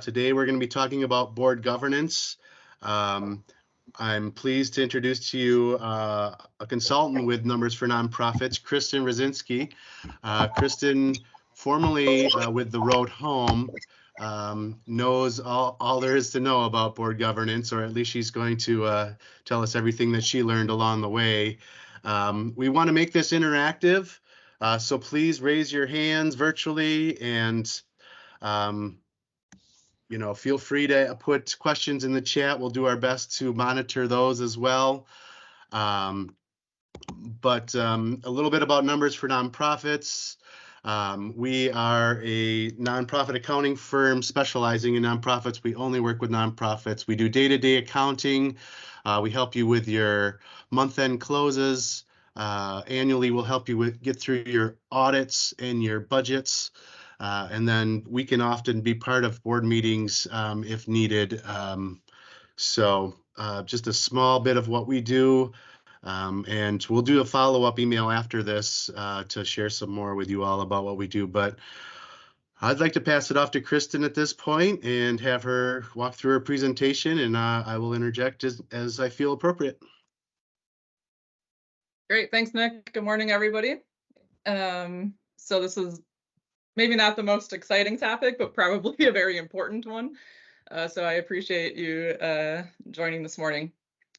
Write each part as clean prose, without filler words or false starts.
Today we're going to be talking about board governance. I'm pleased to introduce to you a consultant with Numbers for Nonprofits, Kristin Rucinski. Kristin, formerly with The Road Home, knows all there is to know about board governance, or at least she's going to tell us everything that she learned along the way. We want to make this interactive, so please raise your hands virtually and feel free to put questions in the chat. We'll do our best to monitor those as well. But a little bit about Numbers for Nonprofits. We are a nonprofit accounting firm specializing in nonprofits. We only work with nonprofits. We do day-to-day accounting. We help you with your month-end closes. Annually, we'll help you get through your audits and your budgets. And then we can often be part of board meetings if needed. So just a small bit of what we do. And we'll do a follow-up email after this to share some more with you all about what we do. But I'd like to pass it off to Kristin at this point and have her walk through her presentation, and I will interject as I feel appropriate. Great, thanks, Nick. Good morning, everybody. So this is maybe not the most exciting topic, but probably a very important one. So I appreciate you joining this morning.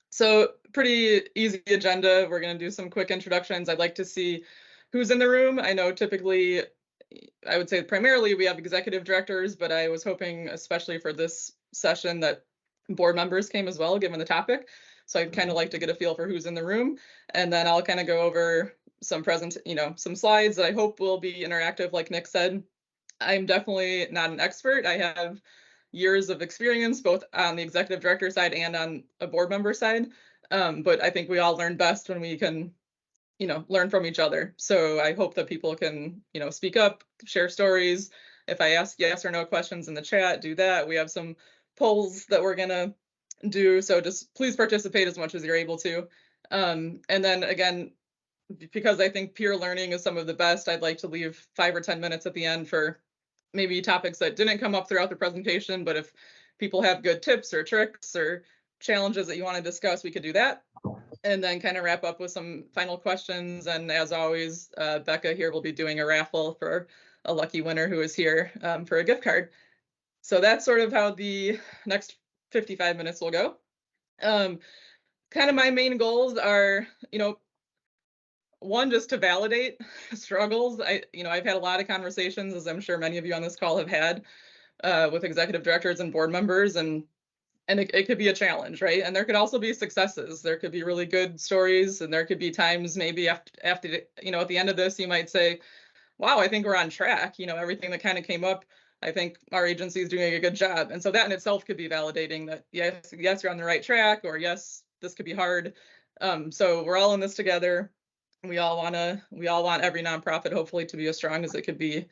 So pretty easy agenda. We're going to do some quick introductions. I'd like to see who's in the room. I know typically, I would say primarily we have executive directors, but I was hoping, especially for this session, that board members came as well, given the topic. So I'd kind of like to get a feel for who's in the room, and then I'll kind of go over some some slides that I hope will be interactive, like Nick said. I'm definitely not an expert. I have years of experience both on the executive director side and on a board member side. But I think we all learn best when we can, learn from each other. So I hope that people can, speak up, share stories. If I ask yes or no questions in the chat, do that. We have some polls that we're gonna do. So just please participate as much as you're able to. And then again, because I think peer learning is some of the best, I'd like to leave 5 or 10 minutes at the end for maybe topics that didn't come up throughout the presentation, but if people have good tips or tricks or challenges that you want to discuss, we could do that. And then kind of wrap up with some final questions. And as always, Becca here will be doing a raffle for a lucky winner who is here for a gift card. So that's sort of how the next 55 minutes will go. Kind of my main goals are, one, just to validate struggles. I've had a lot of conversations, as I'm sure many of you on this call have had, with executive directors and board members, and it could be a challenge, right? And there could also be successes. There could be really good stories, and there could be times maybe after at the end of this, you might say, wow, I think we're on track. Everything that kind of came up, I think our agency is doing a good job. And so that in itself could be validating that, yes, you're on the right track, or yes, this could be hard. So we're all in this together. We all want every nonprofit hopefully to be as strong as it could be.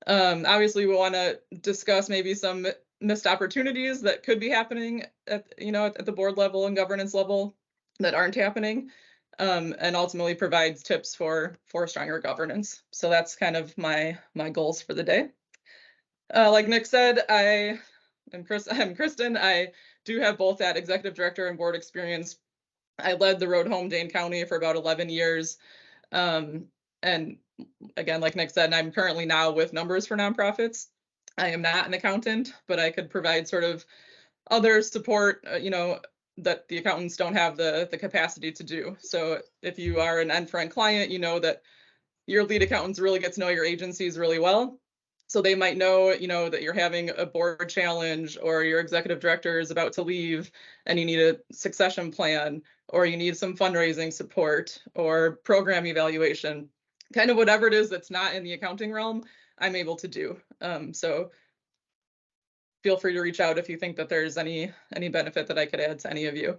Obviously, we want to discuss maybe some missed opportunities that could be happening at the board level and governance level that aren't happening, and ultimately provides tips for stronger governance. So that's kind of my goals for the day. Like Nick said, I'm Kristin. I do have both that executive director and board experience. I led the Road Home Dane County for about 11 years. And again, like Nick said, I'm currently now with Numbers for Nonprofits. I am not an accountant, but I could provide sort of other support, that the accountants don't have the capacity to do. So if you are an end-friend client, you know that your lead accountants really get to know your agencies really well. So they might know, that you're having a board challenge, or your executive director is about to leave and you need a succession plan, or you need some fundraising support or program evaluation, kind of whatever it is that's not in the accounting realm, I'm able to do. So feel free to reach out if you think that there's any benefit that I could add to any of you.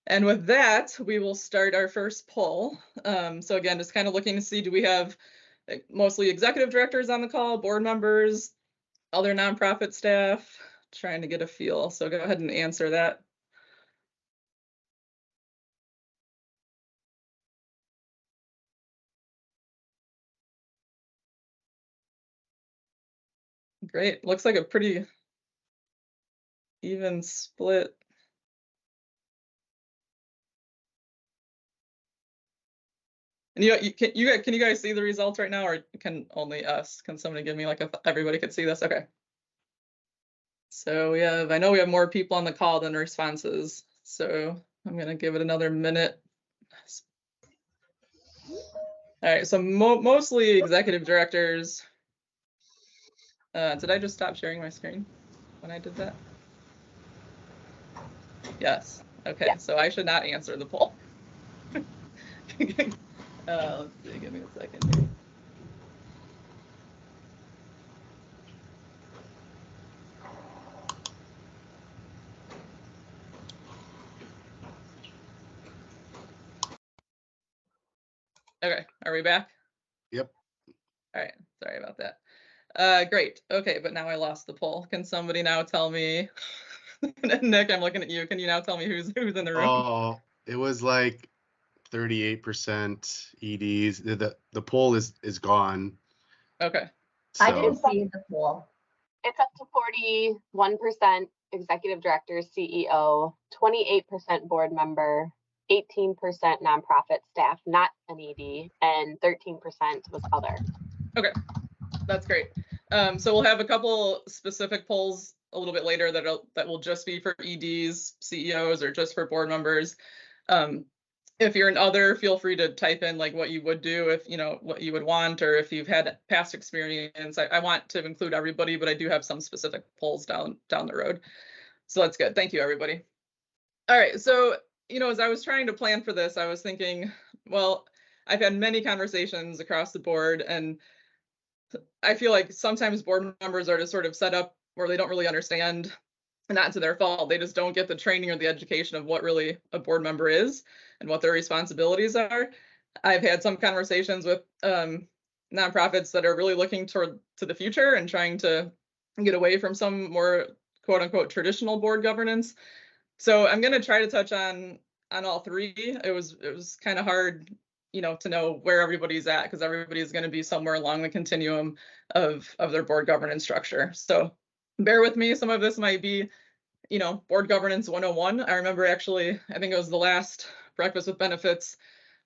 And with that, we will start our first poll. So again, just kind of looking to see, do we have mostly executive directors on the call, board members, other nonprofit staff? Trying to get a feel. So go ahead and answer that. Great. Looks like a pretty even split. And can you guys see the results right now, or can only us? Can somebody give me like everybody could see this? Okay. So I know we have more people on the call than responses. So I'm gonna give it another minute. All right, so mostly executive directors. Did I just stop sharing my screen when I did that? Yes. Okay, yeah. So I should not answer the poll. Let's see, give me a second here. Okay, are we back? Yep. All right, sorry about that. Great. Okay, but now I lost the poll. Can somebody now tell me? Nick, I'm looking at you. Can you now tell me who's in the room? Oh, it was like 38% EDs. The poll is gone. Okay. So. I didn't see the poll. It's up to 41% executive director, CEO, 28% board member, 18% nonprofit staff, not an ED, and 13% was other. Okay, that's great. So we'll have a couple specific polls a little bit later that will just be for EDs, CEOs, or just for board members. If you're an other, feel free to type in like what you would do if what you would want, or if you've had past experience. I want to include everybody, but I do have some specific polls down the road. So that's good. Thank you, everybody. All right. So, as I was trying to plan for this, I was thinking, well, I've had many conversations across the board, and I feel like sometimes board members are just sort of set up where they don't really understand, and not to their fault. They just don't get the training or the education of what really a board member is and what their responsibilities are. I've had some conversations with nonprofits that are really looking to the future and trying to get away from some more quote unquote traditional board governance. So I'm going to try to touch on all three. It was kind of hard, to know where everybody's at, because everybody's going to be somewhere along the continuum of their board governance structure. So bear with me. Some of this might be, board governance 101. I remember actually, I think it was the last Breakfast with Benefits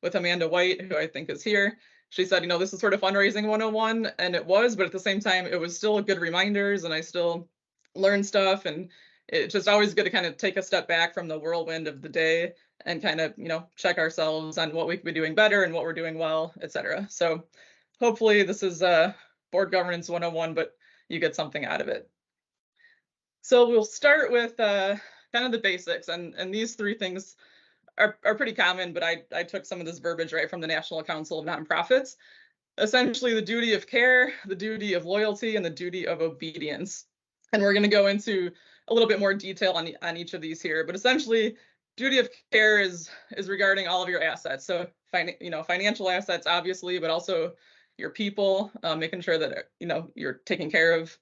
with Amanda White, who I think is here. She said, this is sort of fundraising 101, and it was, but at the same time, it was still good reminders, and I still learned stuff, and it's just always good to kind of take a step back from the whirlwind of the day and kind of, check ourselves on what we could be doing better and what we're doing well, et cetera. So hopefully this is board governance 101, but you get something out of it. So we'll start with kind of the basics, and these three things are pretty common, but I took some of this verbiage right from the National Council of Nonprofits. Essentially, the duty of care, the duty of loyalty, and the duty of obedience. And we're going to go into a little bit more detail on each of these here, but essentially, duty of care is regarding all of your assets. So, financial assets, obviously, but also your people, making sure that you're taking care of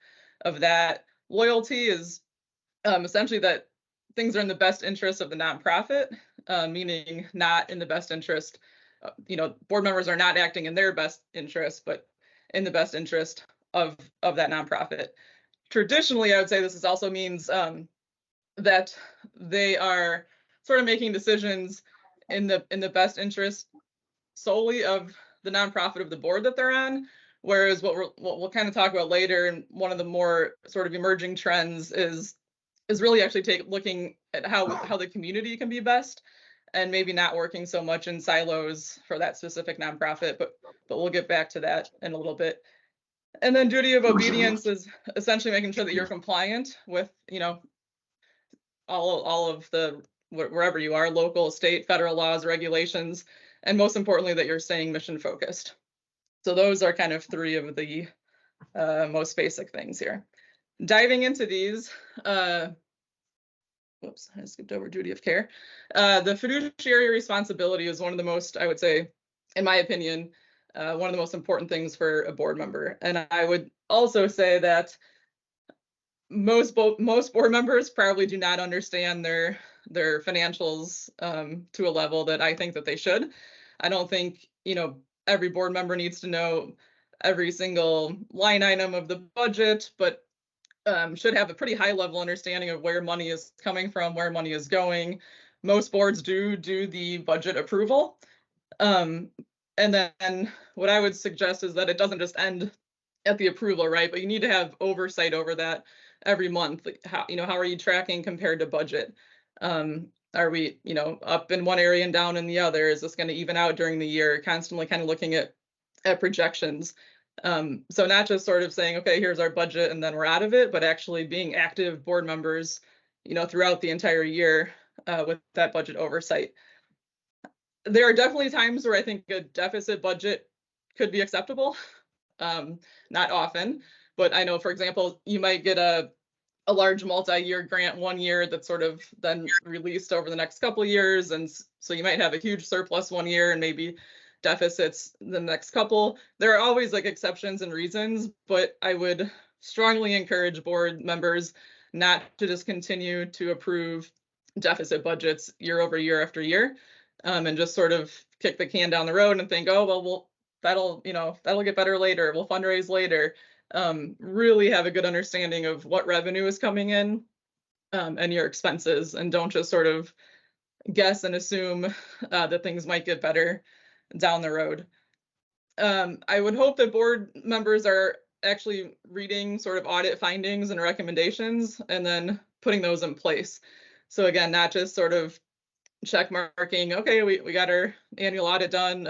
that. Loyalty is essentially that things are in the best interest of the nonprofit, meaning not in the best interest. Board members are not acting in their best interest, but in the best interest of that nonprofit. Traditionally, I would say this also means that they are sort of making decisions in the best interest solely of the nonprofit of the board that they're on. Whereas what we'll kind of talk about later, and one of the more sort of emerging trends is really actually looking at how the community can be best, and maybe not working so much in silos for that specific nonprofit, but we'll get back to that in a little bit. And then duty of obedience is essentially making sure that you're compliant with, all of the, wherever you are, local, state, federal laws, regulations, and most importantly, that you're staying mission focused. So those are kind of three of the most basic things here. Diving into these, whoops, I skipped over duty of care. The fiduciary responsibility is one of the most, I would say, in my opinion, one of the most important things for a board member. And I would also say that most board members probably do not understand their financials to a level that I think that they should. I don't think, every board member needs to know every single line item of the budget, but should have a pretty high level understanding of where money is coming from, where money is going. Most boards do the budget approval. And then what I would suggest is that it doesn't just end at the approval, right? But you need to have oversight over that every month. Like how are you tracking compared to budget? Are we, up in one area and down in the other? Is this going to even out during the year? Constantly kind of looking at projections. So not just sort of saying, okay, here's our budget and then we're out of it, but actually being active board members, throughout the entire year with that budget oversight. There are definitely times where I think a deficit budget could be acceptable. Not often, but I know, for example, you might get a large multi-year grant one year that's sort of then released over the next couple of years. And so you might have a huge surplus one year and maybe deficits the next couple. There are always like exceptions and reasons, but I would strongly encourage board members not to just continue to approve deficit budgets year over year after year, and just sort of kick the can down the road and think, oh, well, that'll get better later. We'll fundraise later. Really have a good understanding of what revenue is coming in and your expenses, and don't just sort of guess and assume that things might get better down the road. I would hope that board members are actually reading sort of audit findings and recommendations and then putting those in place. So again, not just sort of check marking, okay, we got our annual audit done.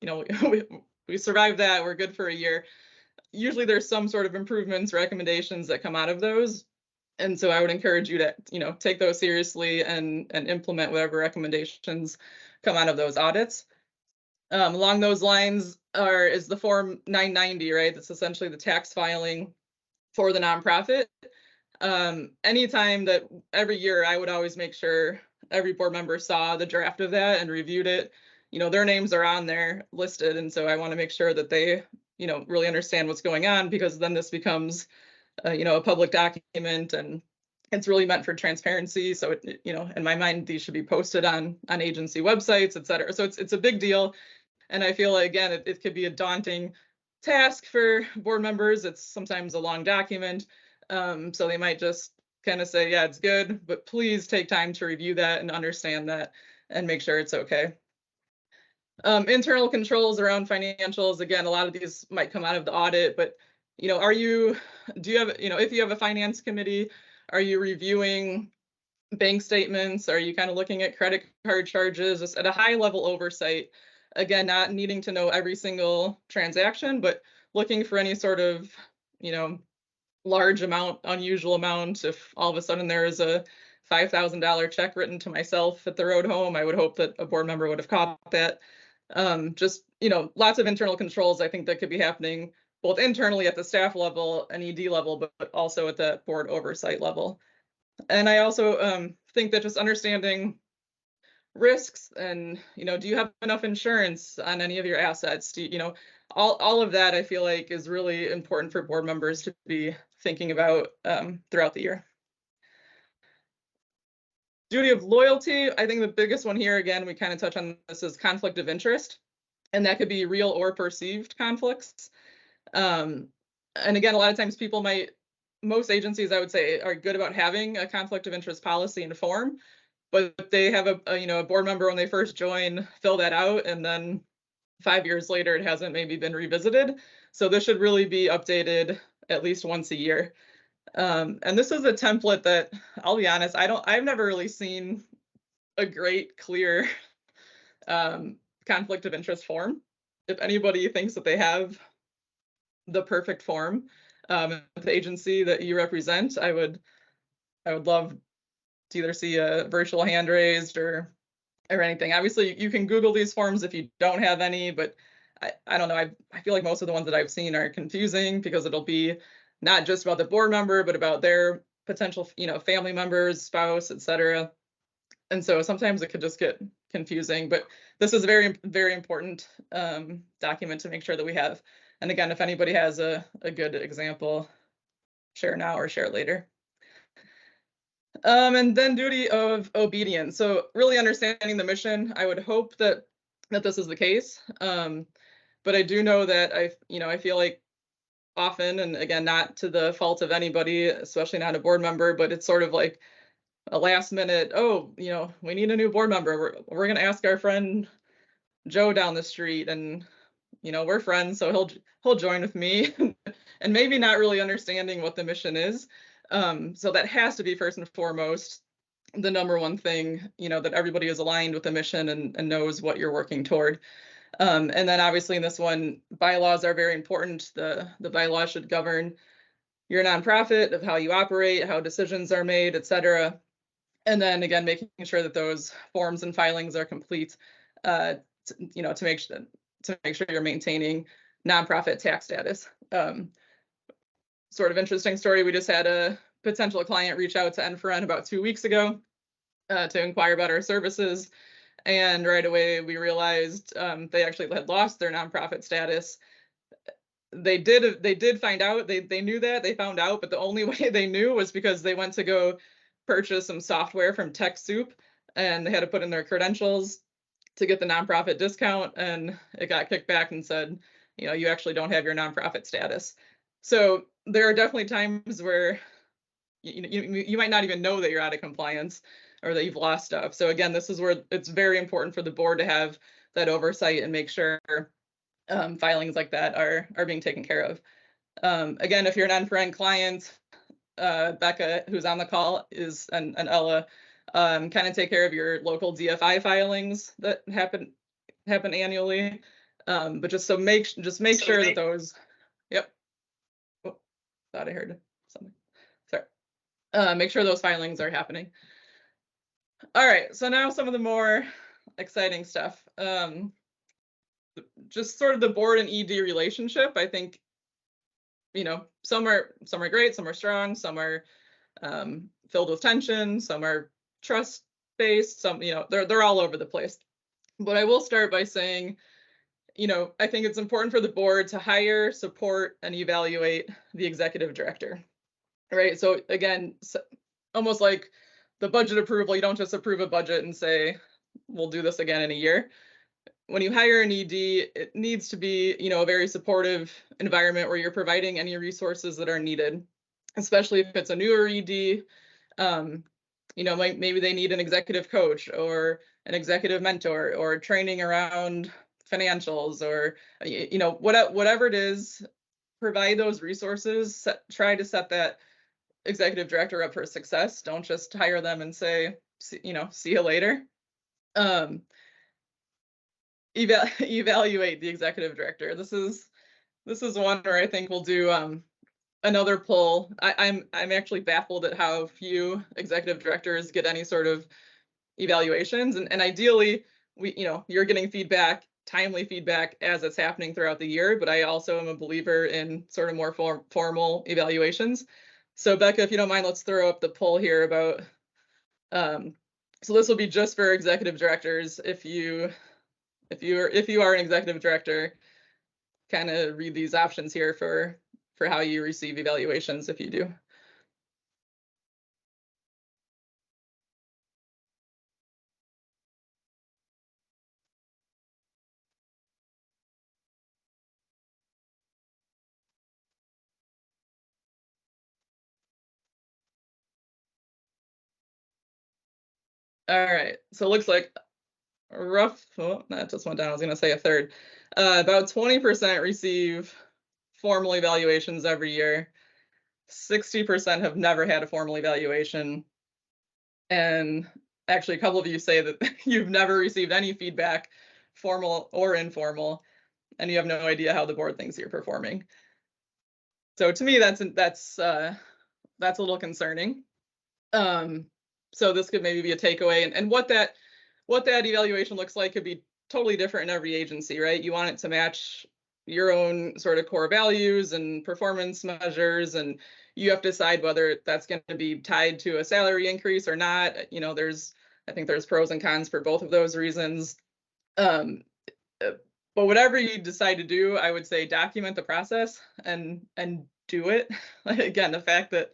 We survived that, we're good for a year. Usually there's some sort of improvements, recommendations that come out of those. And so I would encourage you to, take those seriously and implement whatever recommendations come out of those audits. Along those lines is the Form 990, right? That's essentially the tax filing for the nonprofit. Anytime that every year, I would always make sure every board member saw the draft of that and reviewed it. Their names are on there listed. And so I want to make sure that they, really understand what's going on, because then this becomes, a public document and it's really meant for transparency. So, in my mind, these should be posted on agency websites, et cetera. So it's a big deal. And I feel like, again, it could be a daunting task for board members. It's sometimes a long document. So they might just kind of say, yeah, it's good, but please take time to review that and understand that and make sure it's okay. Internal controls around financials. Again, a lot of these might come out of the audit, but, do you have, if you have a finance committee, are you reviewing bank statements? Are you kind of looking at credit card charges, just at a high level oversight? Again, not needing to know every single transaction, but looking for any sort of, large amount, unusual amount. If all of a sudden there is a $5,000 check written to myself at the road home, I would hope that a board member would have caught that. Just, lots of internal controls, I think, that could be happening both internally at the staff level and ED level, but also at the board oversight level. And I also think that just understanding risks and, do you have enough insurance on any of your assets? Do you, all of that, I feel like, is really important for board members to be thinking about throughout the year. Duty of loyalty, I think the biggest one here, again, we kind of touch on this, is conflict of interest. And that could be real or perceived conflicts. And again, a lot of times most agencies, I would say, are good about having a conflict of interest policy and form, but they have a board member when they first join fill that out, and then 5 years later, it hasn't maybe been revisited. So this should really be updated at least once a year. And this is a template that, I'll be honest, I've never really seen a great, clear conflict of interest form. If anybody thinks that they have the perfect form, the agency that you represent, I would love to either see a virtual hand raised or anything. Obviously, you can Google these forms if you don't have any, but I don't know. I feel like most of the ones that I've seen are confusing, because it'll be not just about the board member, but about their potential, family members, spouse, etc. And so sometimes it could just get confusing, but this is a very, very important document to make sure that we have. And again, if anybody has a good example, share now or share later. And then duty of obedience. So really understanding the mission. I would hope that this is the case. But I do know that I feel like often, and again, not to the fault of anybody, especially not a board member, but it's sort of like a last minute, oh, we need a new board member. We're going to ask our friend Joe down the street, and we're friends, so he'll join with me, and maybe not really understanding what the mission is. So that has to be first and foremost the number one thing, that everybody is aligned with the mission and knows what you're working toward. And then obviously in this one, bylaws are very important. The bylaws should govern your nonprofit, of how you operate, how decisions are made, et cetera. And then again, making sure that those forms and filings are complete, to make sure you're maintaining nonprofit tax status. Sort of interesting story. We just had a potential client reach out to N4N about 2 weeks ago to inquire about our services. And right away we realized they actually had lost their nonprofit status. They did find out, they knew that, they found out, but the only way they knew was because they went to go purchase some software from TechSoup, and they had to put in their credentials to get the nonprofit discount, and it got kicked back and said, you actually don't have your nonprofit status. So there are definitely times where you might not even know that you're out of compliance or that you've lost stuff. So again, this is where it's very important for the board to have that oversight and make sure filings like that are being taken care of. Again, if you're an N4N client, Becca, who's on the call, and Ella, kind of take care of your local DFI filings that happen annually. But just make sure that those, yep. Oh, thought I heard something. Sorry. Make sure those filings are happening. All right, so now some of the more exciting stuff. Just sort of the board and ED relationship. I think, some are great, some are strong, some are filled with tension, some are trust-based, some, they're all over the place. But I will start by saying, I think it's important for the board to hire, support, and evaluate the executive director, right? So again, almost like the budget approval, you don't just approve a budget and say, we'll do this again in a year. When you hire an ED, it needs to be, a very supportive environment where you're providing any resources that are needed, especially if it's a newer ED. Maybe they need an executive coach or an executive mentor or training around financials, or, whatever it is, provide those resources, try to set that executive director up for success. Don't just hire them and say, see you later. Evaluate the executive director. This is one where I think we'll do another poll. I'm actually baffled at how few executive directors get any sort of evaluations, and ideally you're getting timely feedback as it's happening throughout the year, but I also am a believer in sort of more formal evaluations. So Becca, if you don't mind, let's throw up the poll here about so this will be just for executive directors. If you are an executive director, kind of read these options here for how you receive evaluations if you do. All right, so it looks like that just went down. I was going to say a third. About 20% receive formal evaluations every year. 60% have never had a formal evaluation. And actually, a couple of you say that you've never received any feedback, formal or informal, and you have no idea how the board thinks you're performing. So to me, that's a little concerning. So this could maybe be a takeaway, and what that evaluation looks like could be totally different in every agency, right? You want it to match your own sort of core values and performance measures, and you have to decide whether that's going to be tied to a salary increase or not. I think there's pros and cons for both of those reasons. But whatever you decide to do, I would say document the process and do it. Again, the fact that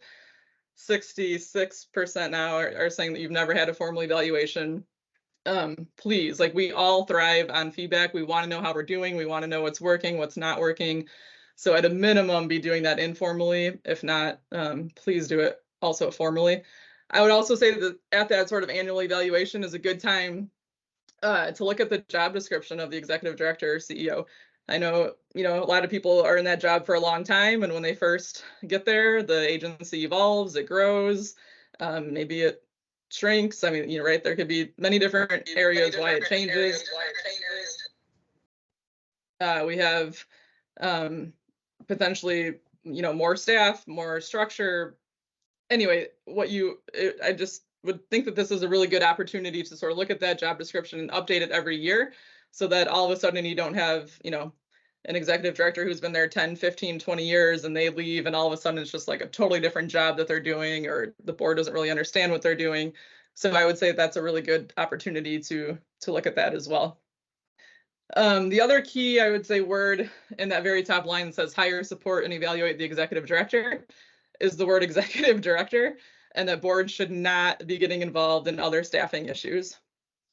66% now are saying that you've never had a formal evaluation. Please, we all thrive on feedback. We want to know how we're doing. We want to know what's working, what's not working. So at a minimum, be doing that informally. If not, please do it also formally. I would also say that at that sort of annual evaluation is a good time to look at the job description of the executive director or CEO. I know, a lot of people are in that job for a long time, and when they first get there, the agency evolves, it grows, maybe it shrinks. I mean, right, there could be many different areas why it changes. We have potentially, more staff, more structure. Anyway, I just would think that this is a really good opportunity to sort of look at that job description and update it every year, so that all of a sudden you don't have, an executive director who's been there 10, 15, 20 years and they leave and all of a sudden it's just like a totally different job that they're doing, or the board doesn't really understand what they're doing. So I would say that's a really good opportunity to look at that as well. The other key, I would say, word in that very top line that says hire, support, and evaluate the executive director is the word executive director, and that board should not be getting involved in other staffing issues.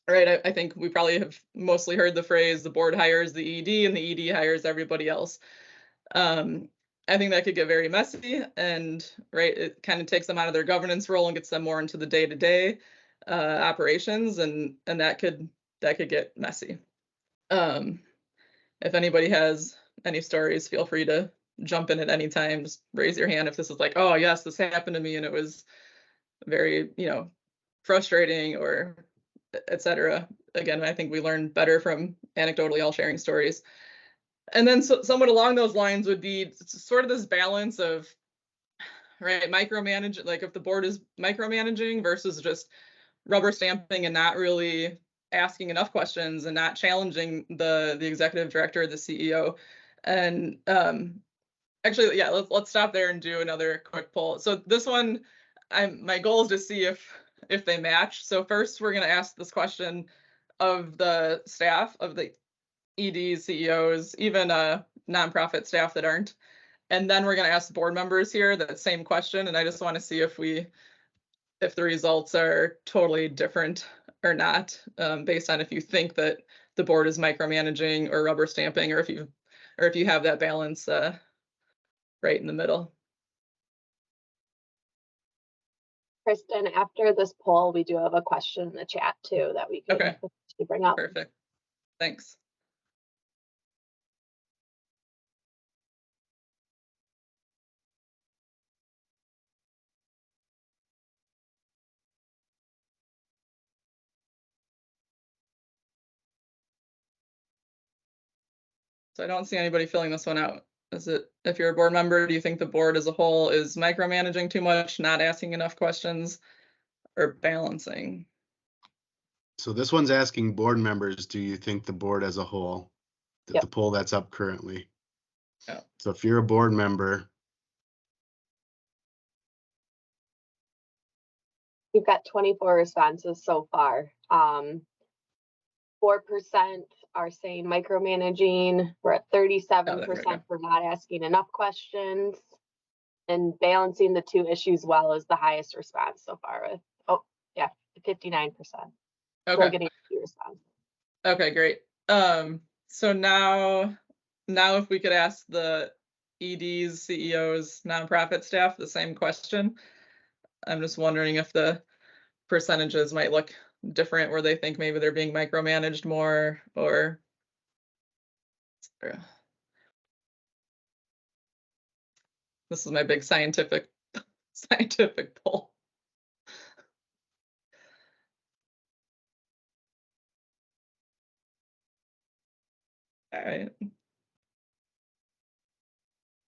All right, I think we probably have mostly heard the phrase, the board hires the ED and the ED hires everybody else. I think that could get very messy, and right, it kind of takes them out of their governance role and gets them more into the day-to-day operations, and that could get messy. If anybody has any stories, feel free to jump in at any time. Just raise your hand if this is like, oh yes, this happened to me and it was very, frustrating, or etc. Again, I think we learn better from anecdotally all sharing stories. And then somewhat along those lines would be sort of this balance of, right, micromanage, like if the board is micromanaging versus just rubber stamping and not really asking enough questions and not challenging the executive director or the CEO. And actually, yeah, let's stop there and do another quick poll. So this one, my goal is to see if they match. So first, we're going to ask this question of the staff, of the EDs, CEOs, even nonprofit staff that aren't. And then we're going to ask the board members here that same question. And I just want to see if the results are totally different or not, based on if you think that the board is micromanaging or rubber stamping, or if you have that balance right in the middle. Kristin, after this poll, we do have a question in the chat too that we can bring up. Perfect. Thanks. So I don't see anybody filling this one out. Is it, if you're a board member, do you think the board as a whole is micromanaging too much, not asking enough questions, or balancing? So this one's asking board members, do you think the board as a whole, the poll that's up currently? Yeah. So if you're a board member. We've got 24 responses so far. 4% are saying micromanaging. We're at 37% for not asking enough questions. And balancing the two issues well is the highest response so far with, 59%. Okay. We're getting a few responses. Okay, great. So now if we could ask the EDs, CEOs, nonprofit staff the same question. I'm just wondering if the percentages might look different, where they think maybe they're being micromanaged more, or this is my big scientific poll. All right.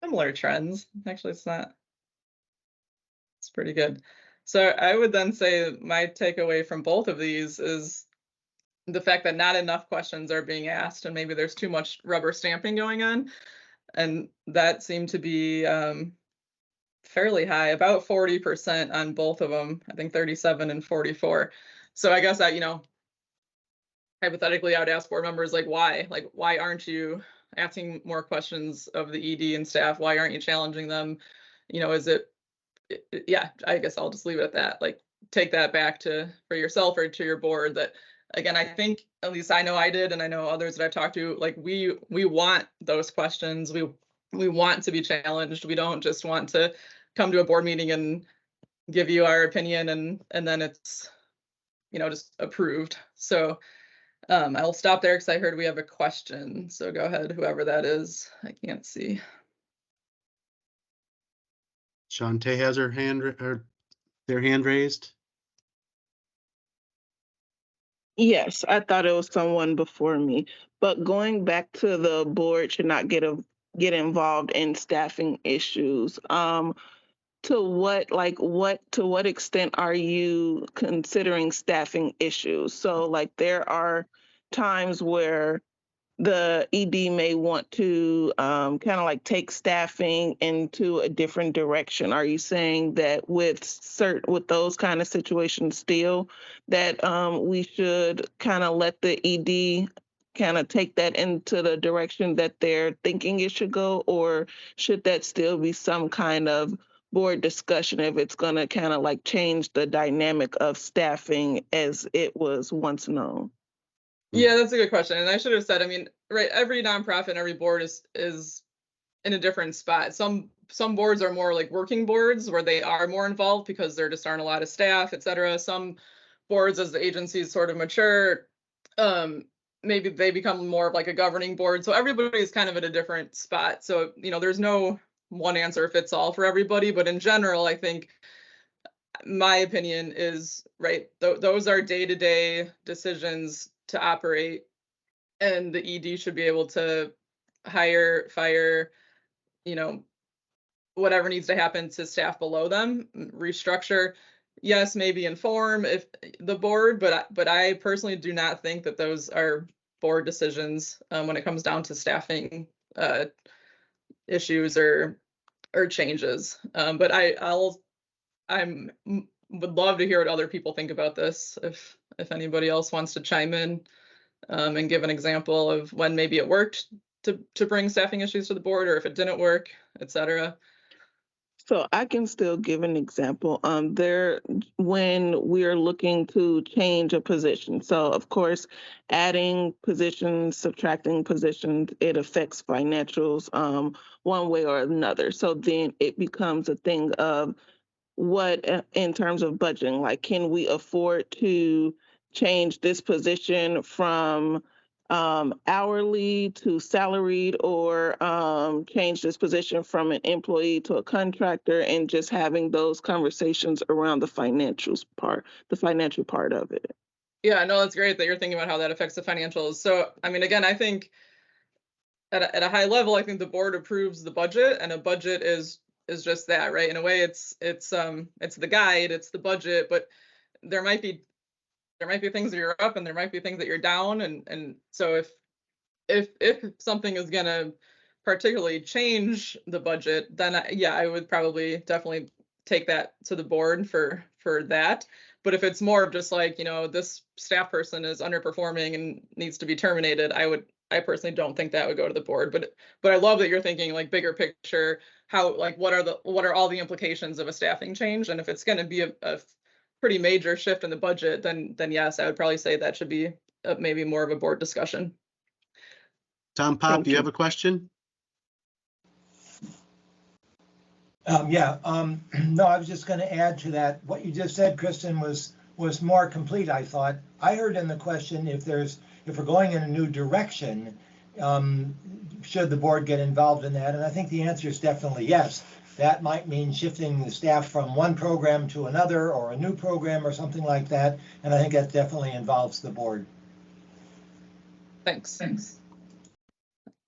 Similar trends. Actually, it's not. It's pretty good. So I would then say my takeaway from both of these is the fact that not enough questions are being asked, and maybe there's too much rubber stamping going on. And that seemed to be fairly high, about 40% on both of them. I think 37 and 44. So I guess that, hypothetically, I would ask board members, like, why? Like, why aren't you asking more questions of the ED and staff? Why aren't you challenging them? Is it, yeah, I guess I'll just leave it at that. Like, take that back for yourself or to your board. That, again, I think, at least I know I did, and I know others that I've talked to, like, we want those questions. we want to be challenged. We don't just want to come to a board meeting and give you our opinion and then it's, just approved. So I'll stop there because I heard we have a question. So go ahead, whoever that is. I can't see. Shantae has their hand raised. Yes, I thought it was someone before me. But going back to the board should not get involved in staffing issues. To what extent are you considering staffing issues? So like there are times where the ED may want to kind of like take staffing into a different direction. Are you saying that with those kind of situations still that we should kind of let the ED kind of take that into the direction that they're thinking it should go, or should that still be some kind of board discussion if it's going to kind of like change the dynamic of staffing as it was once known? Yeah, that's a good question. And I should have said, right, every nonprofit and every board is in a different spot. Some boards are more like working boards where they are more involved because there just aren't a lot of staff, et cetera. Some boards, as the agencies sort of mature, maybe they become more of like a governing board. So everybody's kind of at a different spot. So, there's no one answer fits all for everybody. But in general, I think my opinion is, right, those are day-to-day decisions to operate, and the ED should be able to hire, fire, whatever needs to happen to staff below them, restructure. Yes, maybe inform if the board, but I personally do not think that those are board decisions when it comes down to staffing issues or changes. But I'm would love to hear what other people think about this. If anybody else wants to chime in and give an example of when maybe it worked to bring staffing issues to the board, or if it didn't work, et cetera. So I can still give an example. When we're looking to change a position. So of course, adding positions, subtracting positions, it affects financials one way or another. So then it becomes a thing of what, in terms of budgeting, like, can we afford to change this position from hourly to salaried, or change this position from an employee to a contractor, and just having those conversations around the financial part of it. Yeah, no, that's great that you're thinking about how that affects the financials. So, again, I think at a high level, I think the board approves the budget, and a budget is just that, right? In a way, it's the guide, it's the budget, but there might be things that you're up and there might be things that you're down, and so if something is gonna particularly change the budget, then I would probably definitely take that to the board for that. But if it's more of just like, this staff person is underperforming and needs to be terminated, I personally don't think that would go to the board. But I love that you're thinking like bigger picture, how, like, what are all the implications of a staffing change? And if it's going to be a pretty major shift in the budget, then yes, I would probably say that should be maybe more of a board discussion. Tom Pop, you have a question? No, I was just going to add to that. What you just said, Kristin, was more complete, I thought. I heard in the question if we're going in a new direction, should the board get involved in that? And I think the answer is definitely yes. That might mean shifting the staff from one program to another, or a new program or something like that. And I think that definitely involves the board. Thanks.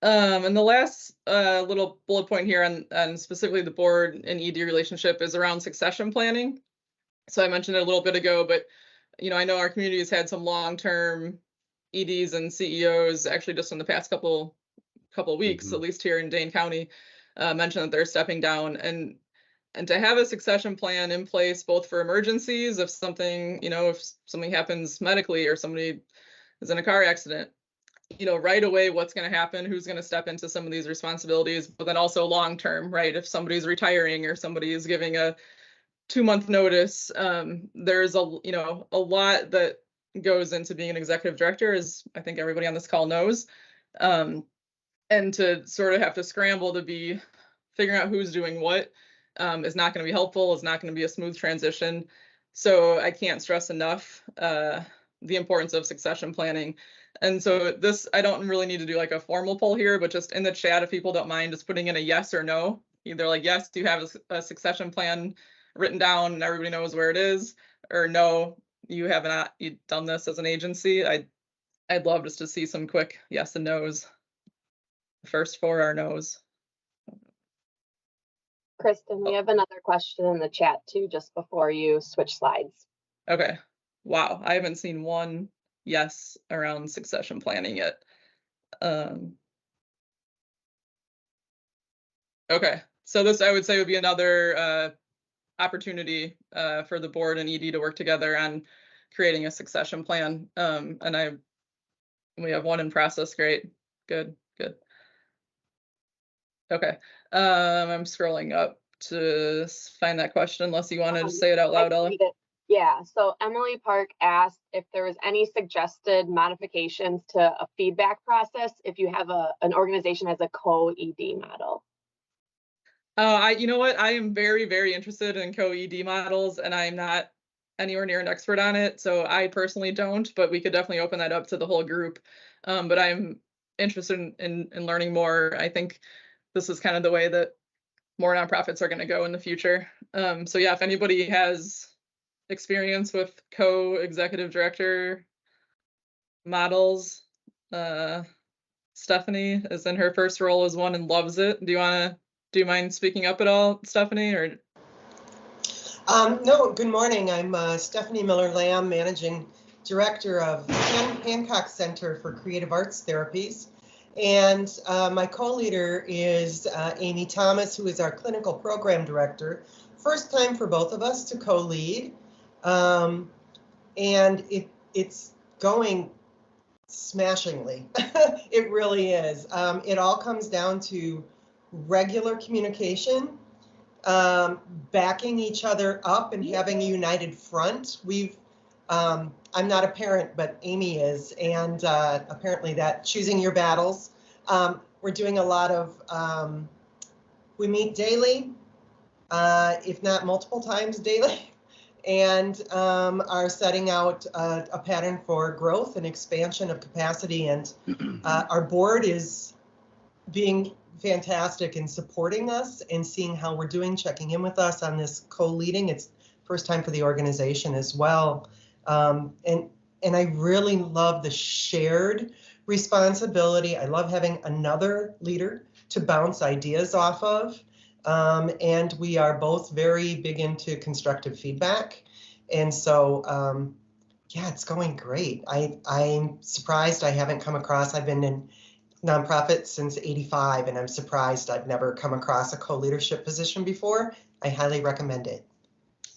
And the last little bullet point here on specifically the board and ED relationship is around succession planning. So I mentioned it a little bit ago, but I know our community has had some long-term EDs and CEOs actually just in the past couple weeks, at least here in Dane County, mentioned that they're stepping down, and to have a succession plan in place both for emergencies, if something happens medically or somebody is in a car accident, right away what's going to happen, who's going to step into some of these responsibilities, but then also long term, right? If somebody's retiring or somebody is giving a 2-month notice, there's a lot that goes into being an executive director, as I think everybody on this call knows. and to sort of have to scramble to be figuring out who's doing what is not going to be helpful. It's not going to be a smooth transition. So I can't stress enough the importance of succession planning. And so this, I don't really need to do like a formal poll here, but just in the chat, if people don't mind just putting in a yes or no, either like, yes, you have a succession plan written down and everybody knows where it is, or no, you have not done this as an agency. I'd love just to see some quick yes and no's. The first 4 are no's. Kristin, we have another question in the chat too, just before you switch slides. Okay. Wow. I haven't seen one yes around succession planning yet. Okay. So this, I would say, would be another opportunity for the board and ED to work together on creating a succession plan. And we have one in process. Great. Good. Okay. I'm scrolling up to find that question, unless you wanted to say it out loud, Ella. Yeah, so Emily Park asked if there was any suggested modifications to a feedback process if you have an organization has a co-ED model. You know what? I am very, very interested in co-ED models, and I'm not anywhere near an expert on it. So I personally don't, but we could definitely open that up to the whole group. But I'm interested in learning more. I think this is kind of the way that more nonprofits are going to go in the future. So yeah, if anybody has experience with co-executive director models, Stephanie is in her first role as one and loves it. Do you mind speaking up at all, Stephanie? Or no, good morning. I'm Stephanie Miller-Lamb, Managing Director of Hancock Center for Creative Arts Therapies. And my co-leader is Amy Thomas, who is our Clinical Program Director. First time for both of us to co-lead. And it's going smashingly. It really is. It all comes down to regular communication, backing each other up and having a united front. I'm not a parent, but Amy is, and apparently that choosing your battles. We're doing a lot of, we meet daily, if not multiple times daily, and are setting out a pattern for growth and expansion of capacity. And our board is being fantastic in supporting us and seeing how we're doing, checking in with us on this co-leading. It's first time for the organization as well. And I really love the shared responsibility. I love having another leader to bounce ideas off of. And we are both very big into constructive feedback. And so, yeah, it's going great. I'm surprised I haven't come across, I've been in nonprofits since '85, and I'm surprised I've never come across a co-leadership position before. I highly recommend it.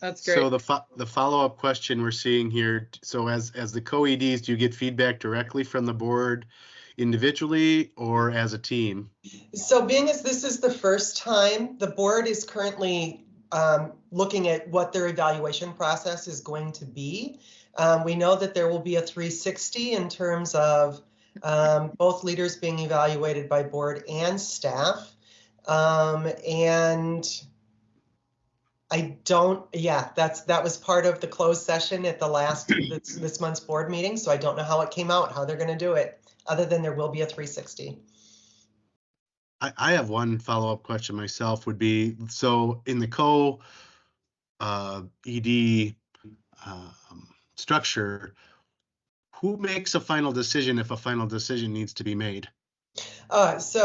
That's great. So the follow-up question we're seeing here, so as the co-EDs, do you get feedback directly from the board individually or as a team? So being as this is the first time, the board is currently looking at what their evaluation process is going to be. We know that there will be a 360 in terms of both leaders being evaluated by board and staff. And I don't, yeah, that was part of the closed session at the last, this month's board meeting. So I don't know how it came out, how they're going to do it, other than there will be a 360. I have one follow-up question myself would be, so in the co-ED structure, who makes a final decision if a final decision needs to be made? Yes,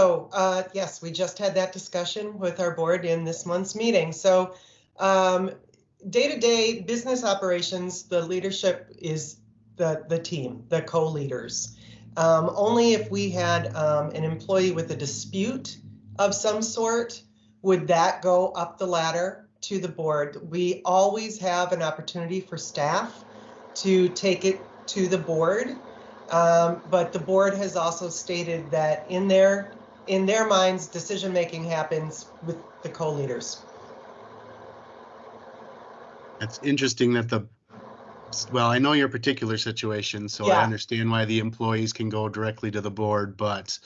we just had that discussion with our board in this month's meeting. So day-to-day business operations, the leadership is the team, the co-leaders. Only if we had an employee with a dispute of some sort would that go up the ladder to the board. We always have an opportunity for staff to take it to the board, but the board has also stated that in their minds, decision-making happens with the co-leaders. It's interesting that well, I know your particular situation, so Yeah. I understand why the employees can go directly to the board, but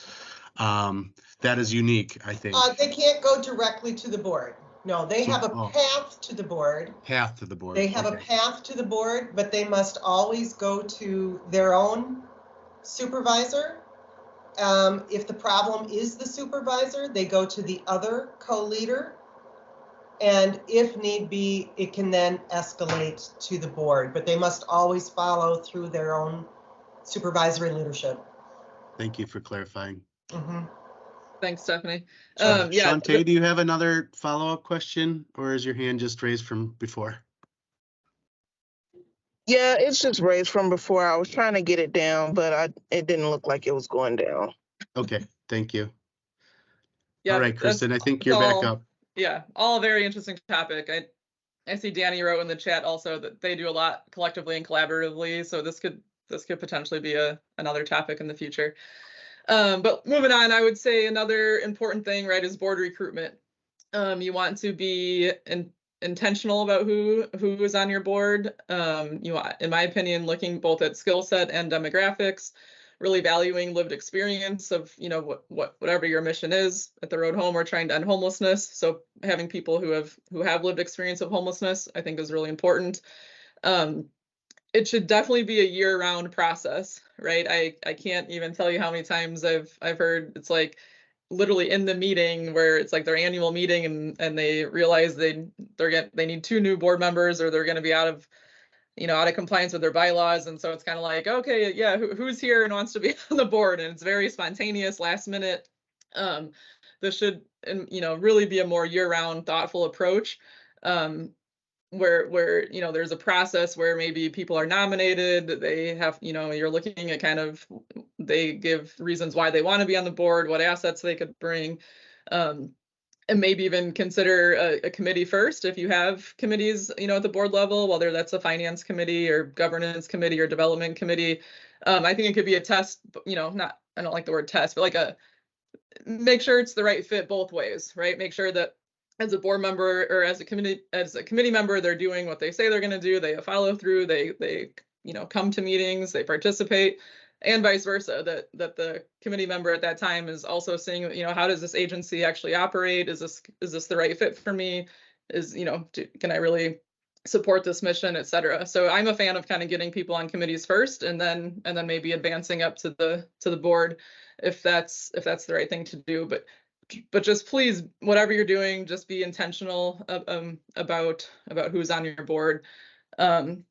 That is unique, I think. They can't go directly to the board. No, they have a Oh. path to the board. Path to the board. They have a path to the board, but they must always go to their own supervisor. If the problem is the supervisor, they go to the other co-leader. And if need be, it can then escalate to the board, but they must always follow through their own supervisory leadership. Thank you for clarifying. Mhm. Thanks, Stephanie. Yeah. Yeah, Shantae, do you have another follow-up question, or is your hand just raised from before? Yeah, it's just raised from before. I was trying to get it down, but it didn't look like it was going down. Okay, thank you. yeah, All right, that's- Kristin, I think that's you're back all- up. Yeah, all a very interesting topic. I see Danny wrote in the chat also that they do a lot collectively and collaboratively, so this could potentially be another topic in the future. But moving on, I would say another important thing, right, is board recruitment. You want to be intentional about who is on your board. You want, in my opinion, looking both at skill set and demographics, really valuing lived experience of, you know, whatever your mission is. At the Road Home, we're trying to end homelessness, so having people who have lived experience of homelessness, I think, is really important. It should definitely be a year-round process, right? I can't even tell you how many times I've heard it's like literally in the meeting where it's like their annual meeting and they realize they need 2 new board members, or they're going to be out of compliance with their bylaws, and so it's kind of like, okay, yeah, who's here and wants to be on the board, and it's very spontaneous, last minute. This should really be a more year-round thoughtful approach. Where there's a process where maybe people are nominated, they have, you're looking at kind of, they give reasons why they want to be on the board, what assets they could bring, and maybe even consider a committee first if you have committees, at the board level, whether that's a finance committee or governance committee or development committee. I think it could be a test, I don't like the word test, but make sure it's the right fit both ways, right? Make sure that as a board member or as a committee member, they're doing what they say they're going to do. They follow through. They come to meetings. They participate, and vice versa. That the committee member at that time is also seeing, how does this agency actually operate? Is this the right fit for me? Can I really support this mission, et cetera? So I'm a fan of kind of getting people on committees first, and then maybe advancing up to the board if that's the right thing to do. But just please, whatever you're doing, just be intentional about who's on your board. And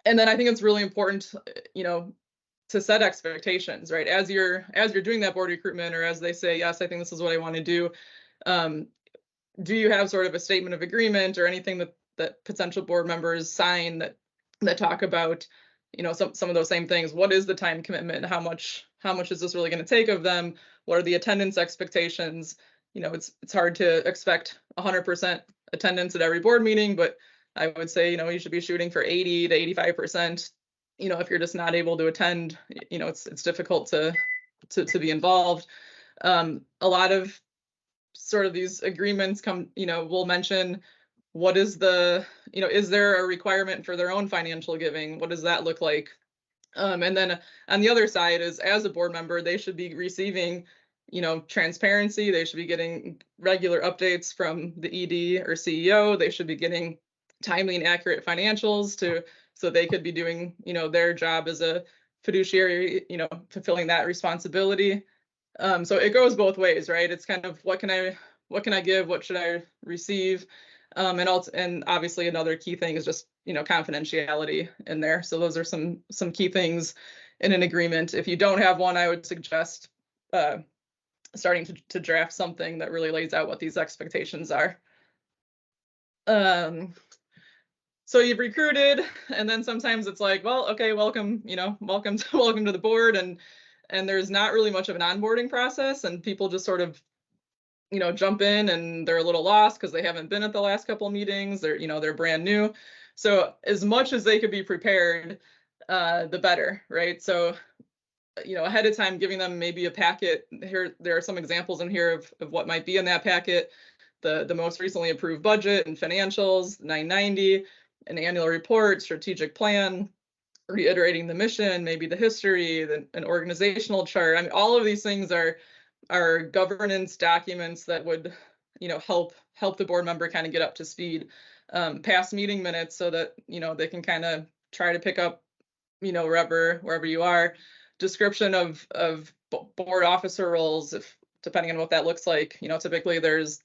then I think it's really important, to set expectations, right? As you're doing that board recruitment, or as they say, yes, I think this is what I want to do. Do you have sort of a statement of agreement or anything that potential board members sign that talk about, some of those same things? What is the time commitment? How much is this really going to take of them? What are the attendance expectations? It's hard to expect 100% attendance at every board meeting, but I would say, you should be shooting for 80 to 85%. If you're just not able to attend, it's difficult to be involved. A lot of sort of these agreements will mention what is is there a requirement for their own financial giving? What does that look like? And then on the other side is, as a board member, they should be receiving, transparency. They should be getting regular updates from the ED or CEO. They should be getting timely and accurate financials so they could be doing, their job as a fiduciary, fulfilling that responsibility. So it goes both ways, right? It's kind of what can I give? What should I receive? And obviously another key thing is just, confidentiality in there. So those are some key things in an agreement. If you don't have one, I would suggest starting to draft something that really lays out what these expectations are. So you've recruited, and then sometimes it's like, well, okay, welcome to the board, and there's not really much of an onboarding process, and people just sort of jump in and they're a little lost because they haven't been at the last couple of meetings. They're brand new. So as much as they could be prepared, the better, right? So, ahead of time, giving them maybe a packet. There are some examples in here of what might be in that packet. The most recently approved budget and financials, 990, an annual report, strategic plan, reiterating the mission, maybe the history, an organizational chart. I mean, all of these things are are governance documents that would, help the board member kind of get up to speed. Past meeting minutes so that, they can kind of try to pick up, wherever you are. Description of board officer roles, if depending on what that looks like. Typically there's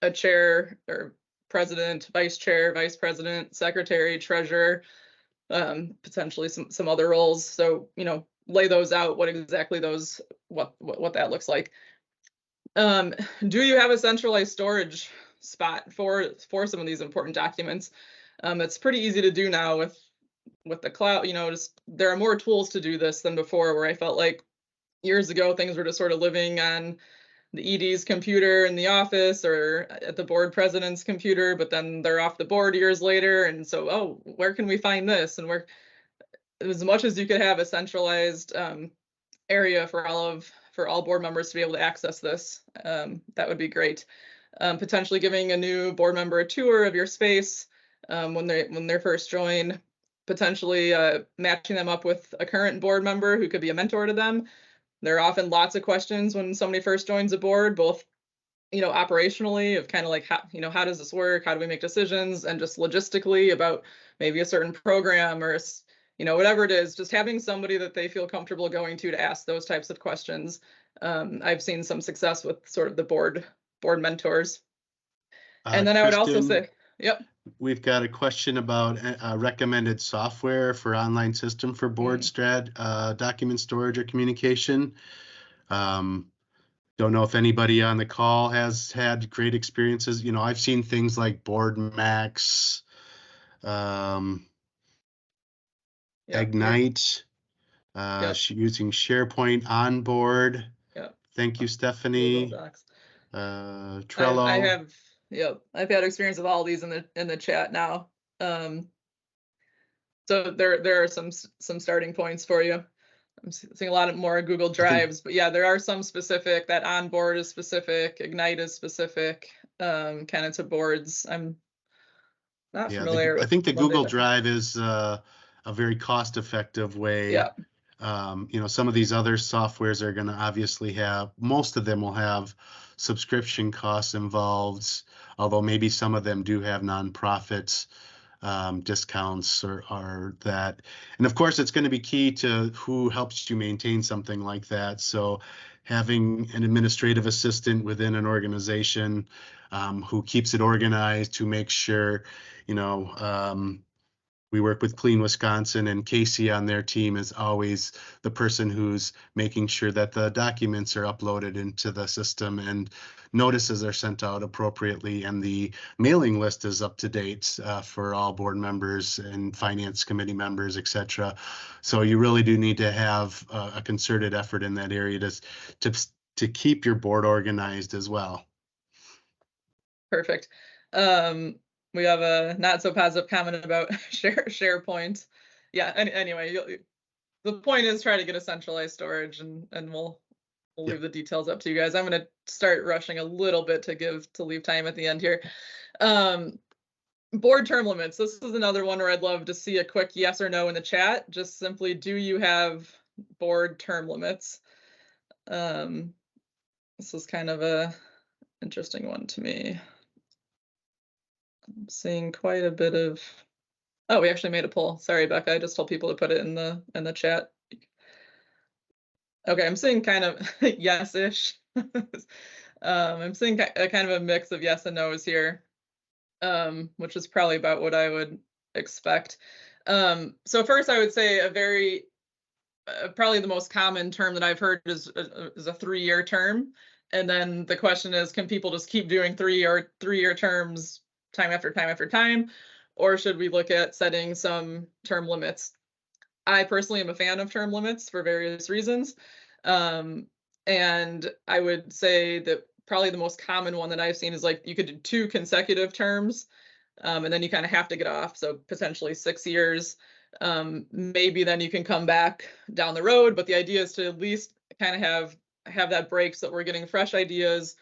a chair or president, vice chair, vice president, secretary, treasurer, potentially some other roles. So, lay those out, what exactly those, what that looks like. Do you have a centralized storage spot for some of these important documents? It's pretty easy to do now with the cloud. Just there are more tools to do this than before, where I felt like years ago things were just sort of living on the ED's computer in the office or at the board president's computer, but then they're off the board years later. And so, where can we find this? And where, as much as you could have a centralized area for all board members to be able to access this, that would be great. Potentially giving a new board member a tour of your space when they're first joined, potentially matching them up with a current board member who could be a mentor to them. There are often lots of questions when somebody first joins a board, both operationally of kind of like how does this work? How do we make decisions? And just logistically about maybe a certain program or whatever it is, just having somebody that they feel comfortable going to ask those types of questions. I've seen some success with sort of the board mentors. And then I would also say, yep. We've got a question about recommended software for online system for board document storage or communication. Don't know if anybody on the call has had great experiences. I've seen things like Board Max, Ignite, using SharePoint on board. Yep. Thank you, Stephanie. Trello. I've had experience with all these in the chat now. So there are some starting points for you. I'm seeing a lot more Google Drives, but yeah, there are some specific. That onboard is specific. Ignite is specific, kind of to boards. I'm not familiar. I think the Google Drive is a very cost-effective way. Yeah. Some of these other softwares are going to obviously most of them will have subscription costs involved, although maybe some of them do have nonprofits discounts or that. And of course, it's going to be key to who helps you maintain something like that. So having an administrative assistant within an organization who keeps it organized, who makes sure, we work with Clean Wisconsin, and Casey on their team is always the person who's making sure that the documents are uploaded into the system and notices are sent out appropriately, and the mailing list is up to date for all board members and finance committee members, etc. So you really do need to have a concerted effort in that area to keep your board organized as well. Perfect. We have a not so positive comment about SharePoint. Yeah. Anyway, the point is try to get a centralized storage, and we'll leave the details up to you guys. I'm going to start rushing a little bit to leave time at the end here. Board term limits. This is another one where I'd love to see a quick yes or no in the chat. Just simply, do you have board term limits? This is kind of a interesting one to me. I'm seeing quite a bit of. Oh, we actually made a poll. Sorry, Becca. I just told people to put it in the chat. Okay, I'm seeing kind of yes-ish. I'm seeing kind of a mix of yes and no's here, which is probably about what I would expect. So first, I would say probably the most common term that I've heard is a 3-year term. And then the question is, can people just keep doing 3-year terms time after time after time, or should we look at setting some term limits? I personally am a fan of term limits for various reasons. And I would say that probably the most common one that I've seen is like you could do 2 consecutive terms, and then you kind of have to get off. So potentially 6 years. Maybe then you can come back down the road, but the idea is to at least kind of have that break so that we're getting fresh ideas,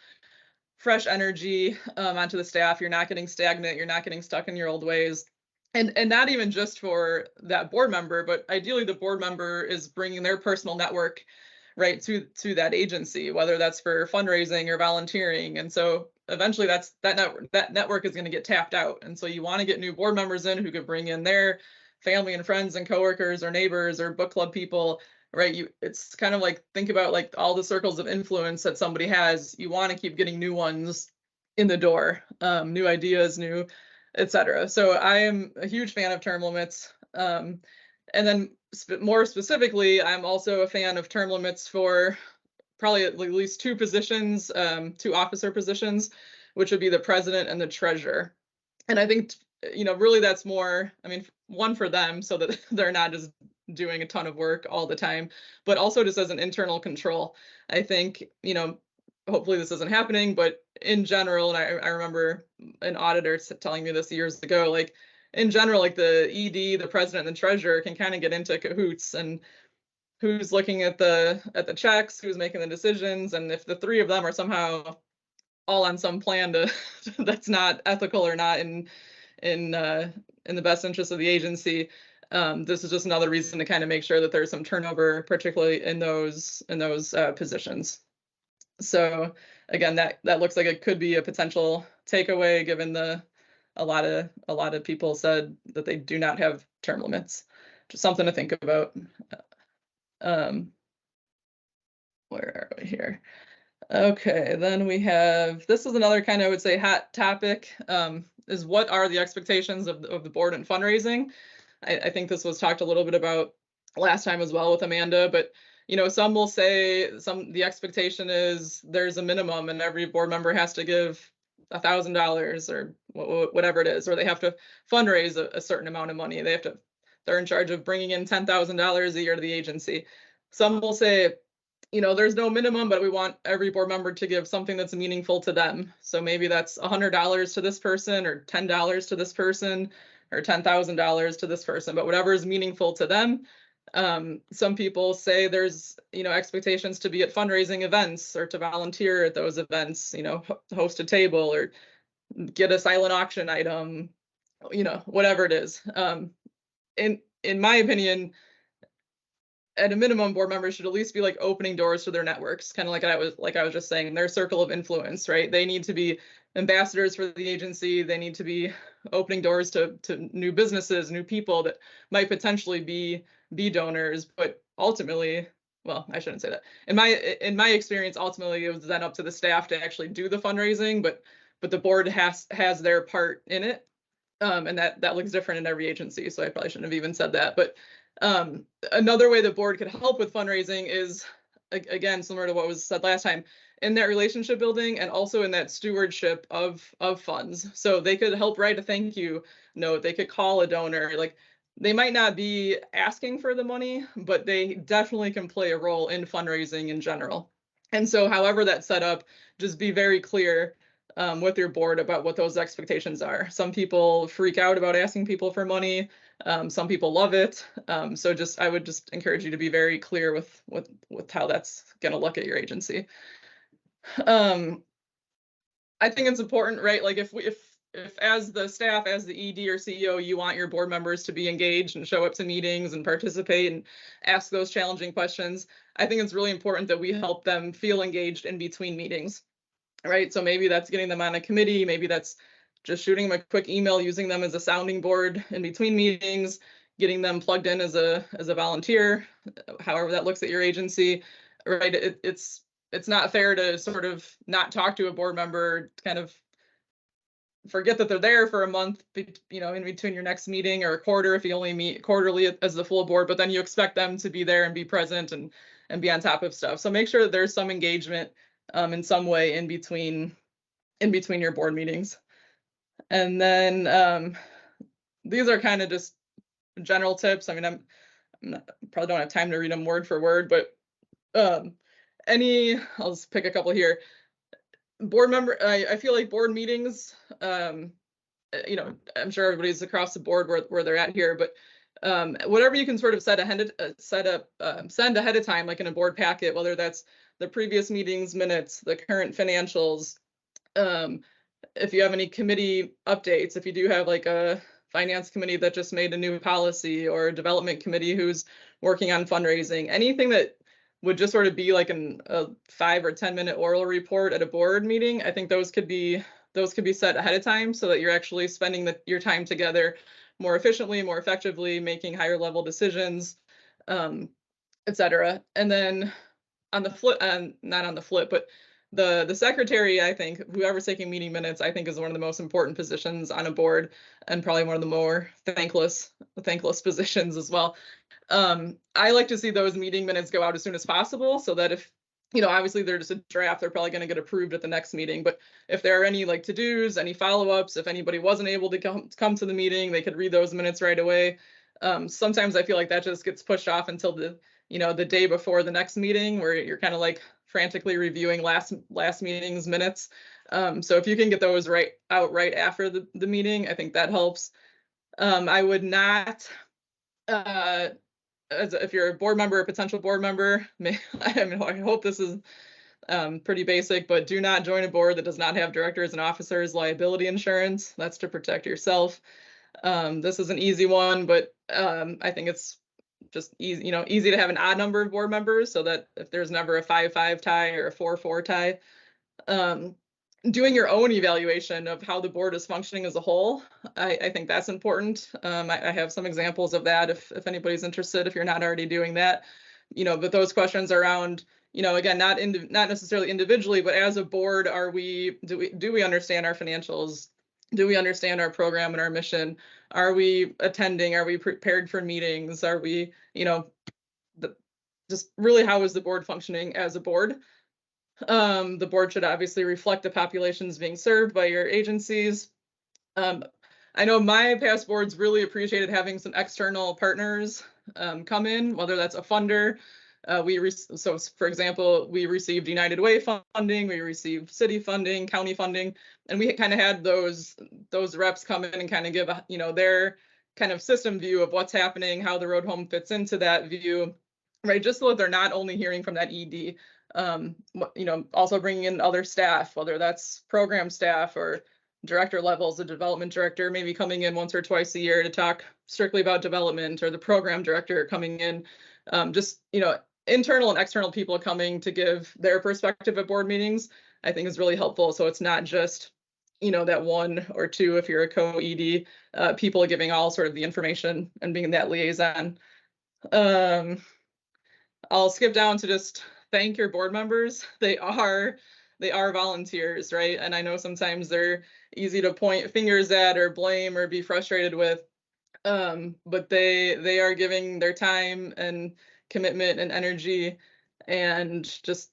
fresh energy onto the staff. You're not getting stagnant. You're not getting stuck in your old ways. And not even just for that board member, but ideally the board member is bringing their personal network right, to that agency, whether that's for fundraising or volunteering. And so eventually that network is going to get tapped out. And so you want to get new board members in who could bring in their family and friends and coworkers or neighbors or book club people, right? It's kind of like, think about like all the circles of influence that somebody has. You want to keep getting new ones in the door, new ideas, new, etc. So I am a huge fan of term limits. And then more specifically, I'm also a fan of term limits for probably at least two positions, two officer positions, which would be the president and the treasurer. And I think, really that's more, I mean, one for them so that they're not just doing a ton of work all the time, but also just as an internal control. I think, hopefully this isn't happening, but in general, and I remember an auditor telling me this years ago, like in general, like the ED, the president and the treasurer can kind of get into cahoots and who's looking at the checks, who's making the decisions, and if the three of them are somehow all on some plan to that's not ethical or not in the best interest of the agency, this is just another reason to kind of make sure that there's some turnover, particularly in those positions. So again, that looks like it could be a potential takeaway, given a lot of people said that they do not have term limits. Just something to think about. Where are we here? Okay, then we have, this is another kind of, I would say, hot topic, is what are the expectations of the board and fundraising? I think this was talked a little bit about last time as well with Amanda, but some will say the expectation is there's a minimum and every board member has to give $1,000 or whatever it is, or they have to fundraise a certain amount of money. They're in charge of bringing in $10,000 a year to the agency. Some will say, there's no minimum, but we want every board member to give something that's meaningful to them. So maybe that's $100 to this person, or $10 to this person, or $10,000 to this person, but whatever is meaningful to them. Some people say there's, expectations to be at fundraising events or to volunteer at those events, host a table or get a silent auction item, whatever it is. In my opinion, at a minimum, board members should at least be like opening doors to their networks, kind of like I was just saying, their circle of influence, right? They need to be ambassadors for the agency. They need to be opening doors to new businesses, new people that might potentially be donors. But ultimately, well, I shouldn't say that. In my experience, ultimately it was then up to the staff to actually do the fundraising, but the board has their part in it. And that looks different in every agency. So I probably shouldn't have even said that. But another way the board could help with fundraising is, again, similar to what was said last time, in that relationship building and also in that stewardship of funds. So they could help write a thank you note. They could call a donor. Like, they might not be asking for the money, but they definitely can play a role in fundraising in general. And so however that's set up, just be very clear with your board about what those expectations are. Some people freak out about asking people for money. Some people love it. So I would just encourage you to be very clear with how that's going to look at your agency. I think it's important, right? Like if as the staff, as the ED or CEO, you want your board members to be engaged and show up to meetings and participate and ask those challenging questions, I think it's really important that we help them feel engaged in between meetings, right? So maybe that's getting them on a committee. Maybe that's just shooting them a quick email, using them as a sounding board in between meetings, getting them plugged in as a volunteer, however that looks at your agency, right? It's not fair to sort of not talk to a board member, kind of forget that they're there for a month, in between your next meeting, or a quarter if you only meet quarterly as the full board, but then you expect them to be there and be present and be on top of stuff. So make sure that there's some engagement in some way in between your board meetings. And then these are kind of just general tips. I mean, probably don't have time to read them word for word, but I'll just pick a couple here. Board member, I feel like board meetings, I'm sure everybody's across the board where they're at here, but whatever you can sort of send ahead of time, like in a board packet, whether that's the previous meeting's minutes, the current financials, if you have any committee updates, if you do have like a finance committee that just made a new policy, or a development committee who's working on fundraising, anything that would just sort of be like a 5 or 10-minute oral report at a board meeting. I think those could be set ahead of time so that you're actually spending your time together more efficiently, more effectively, making higher level decisions, et cetera. And then on the flip, not on the flip, but the secretary, I think, whoever's taking meeting minutes, I think is one of the most important positions on a board, and probably one of the more thankless positions as well. I like to see those meeting minutes go out as soon as possible so that if, obviously they're just a draft, they're probably going to get approved at the next meeting. But if there are any like to-dos, any follow-ups, if anybody wasn't able to come to the meeting, they could read those minutes right away. Sometimes I feel like that just gets pushed off until the day before the next meeting, where you're kind of like frantically reviewing last meeting's minutes. So if you can get those right after the meeting, I think that helps. I would not, if you're a board member, a potential board member, I hope this is pretty basic, but do not join a board that does not have directors and officers liability insurance. That's to protect yourself. This is an easy one, but I think it's just easy to have an odd number of board members so that if there's never a 5-5 tie or a 4-4 tie, doing your own evaluation of how the board is functioning as a whole, I think that's important. I have some examples of that if anybody's interested, if you're not already doing that, but those questions around, again, not necessarily individually, but as a board, do we understand our financials? Do we understand our program and our mission? Are we attending? Are we prepared for meetings? Are we, just really, how is the board functioning as a board? The board should obviously reflect the populations being served by your agencies. I know my past boards really appreciated having some external partners come in, whether that's a funder. So for example, we received United Way funding, we received city funding, county funding, and we kind of had those reps come in and kind of give their kind of system view of what's happening, how the road home fits into that view, right? Just so that they're not only hearing from that ED, also bringing in other staff, whether that's program staff or director levels, the development director maybe coming in once or twice a year to talk strictly about development, or the program director coming in, internal and external people coming to give their perspective at board meetings, I think is really helpful. So it's not just, that one or two, if you're a co-ED, people giving all sort of the information and being that liaison. I'll skip down to just thank your board members. They are volunteers, right? And I know sometimes they're easy to point fingers at or blame or be frustrated with, but they are giving their time and commitment and energy, and just,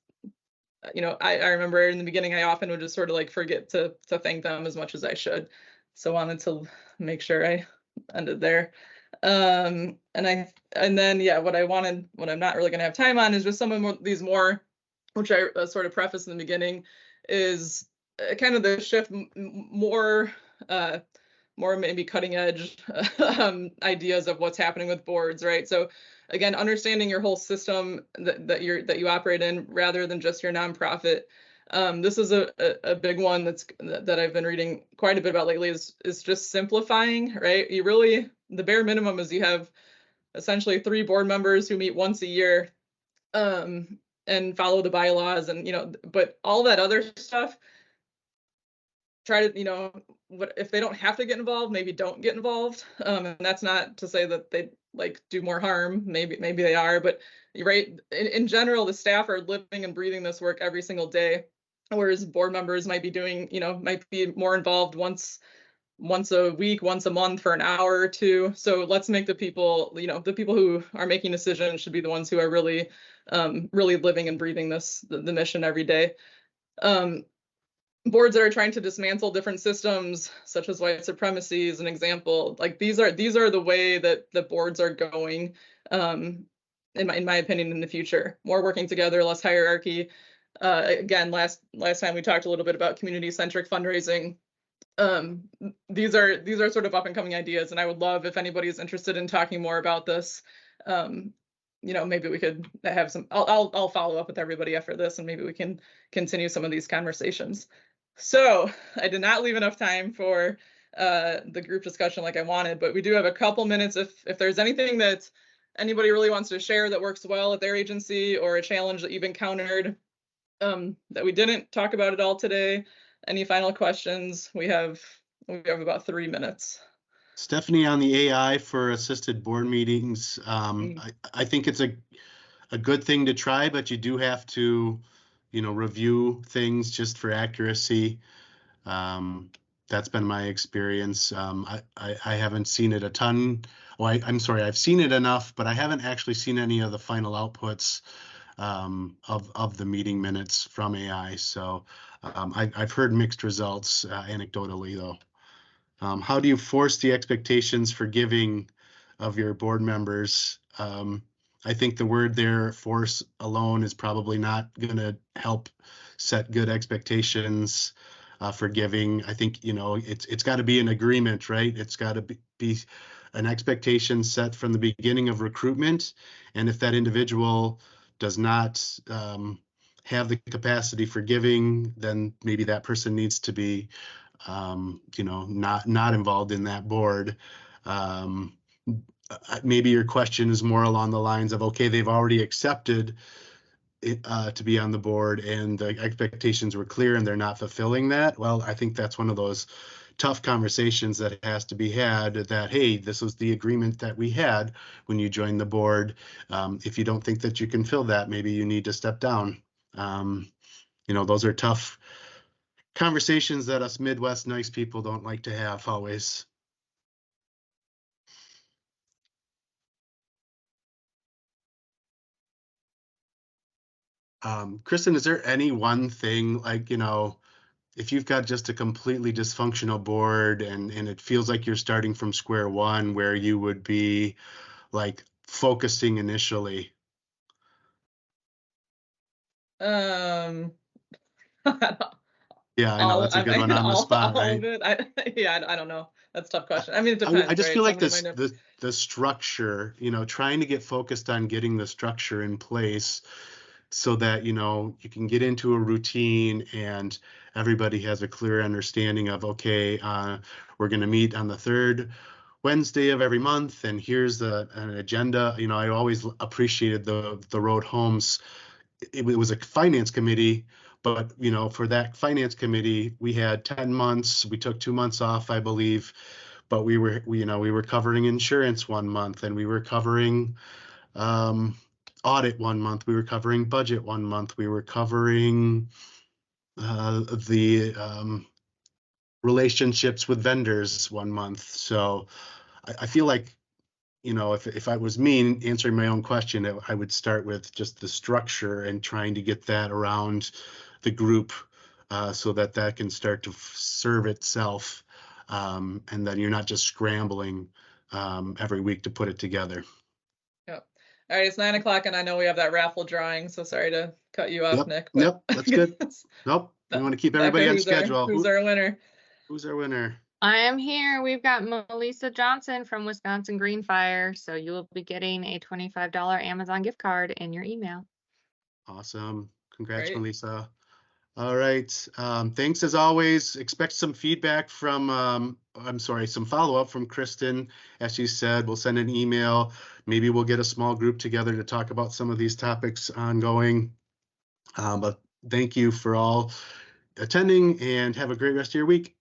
I remember in the beginning, I often would just sort of like forget to thank them as much as I should. So wanted to make sure I ended there. And then, what I'm not really going to have time on is just some of these more, which I sort of prefaced in the beginning, is kind of the shift more maybe cutting edge ideas of what's happening with boards, right? So again, understanding your whole system that you operate in, rather than just your nonprofit. This is a big one that I've been reading quite a bit about lately, is just simplifying, right? The bare minimum is you have essentially 3 board members who meet once a year, and follow the bylaws, and but all that other stuff, try to, what if they don't have to get involved, maybe don't get involved. And that's not to say that they like do more harm, maybe they are, but right, in general, the staff are living and breathing this work every single day, whereas board members might be doing, might be more involved once a week, once a month for an hour or two. So let's make the people, the people who are making decisions should be the ones who are really living and breathing the mission every day. Boards that are trying to dismantle different systems, such as white supremacy, is an example. Like these are the way that the boards are going, in my opinion, in the future. More working together, less hierarchy. Again, last time we talked a little bit about community-centric fundraising. These are sort of up and coming ideas, and I would love if anybody is interested in talking more about this. Maybe we could have some. I'll follow up with everybody after this, and maybe we can continue some of these conversations. So I did not leave enough time for the group discussion like I wanted, but we do have a couple minutes if there's anything that anybody really wants to share that works well at their agency, or a challenge that you've encountered that we didn't talk about at all today. Any final questions? We have about 3 minutes. Stephanie, on the AI for assisted board meetings, I think it's a good thing to try, but you do have to, review things just for accuracy. That's been my experience. I haven't seen it a ton. Well, I'm sorry, I've seen it enough, but I haven't actually seen any of the final outputs of the meeting minutes from AI. So I've heard mixed results anecdotally, though. How do you force the expectations for giving of your board members? I think the word there, force alone, is probably not going to help set good expectations for giving. I think, it's got to be an agreement, right? It's got to be an expectation set from the beginning of recruitment. And if that individual does not have the capacity for giving, then maybe that person needs to be not involved in that board. Maybe your question is more along the lines of, okay, they've already accepted to be on the board and the expectations were clear and they're not fulfilling that. Well, I think that's one of those tough conversations that has to be had, that, hey, this was the agreement that we had when you joined the board. If you don't think that you can fill that, maybe you need to step down. Those are tough conversations that us Midwest nice people don't like to have always. Kristin, is there any one thing, like, if you've got just a completely dysfunctional board and it feels like you're starting from square one, where you would be like focusing initially? Yeah, I know that's a good one on the spot, all right? of it. I don't know. That's a tough question. I mean, it depends. I just right? feel like Somebody might have- the structure, trying to get focused on getting the structure in place so that, you can get into a routine and everybody has a clear understanding of, okay, we're going to meet on the third Wednesday of every month, and here's an agenda. I always appreciated the road homes. It was a finance committee, but for that finance committee, we had 10 months. We took 2 months off, I believe, but we were covering insurance one month, and we were covering audit one month. We were covering budget one month. We were covering the relationships with vendors one month. So I feel like, if I was me answering my own question, I would start with just the structure and trying to get that around the group so that can start to serve itself. And then you're not just scrambling every week to put it together. Yep. All right, it's 9 o'clock, and I know we have that raffle drawing, so sorry to cut you off, Yep, Nick. Yep, that's good. Nope, we want to keep everybody Okay, on schedule. Who's our winner? Who's our winner? I am here. We've got Melissa Johnson from Wisconsin Greenfire. So you will be getting a $25 Amazon gift card in your email. Awesome. Congrats, Great. Melissa. All right. Thanks as always. Expect some feedback from, some follow-up from Kristin. As she said, we'll send an email. Maybe we'll get a small group together to talk about some of these topics ongoing. But thank you for all attending, and have a great rest of your week.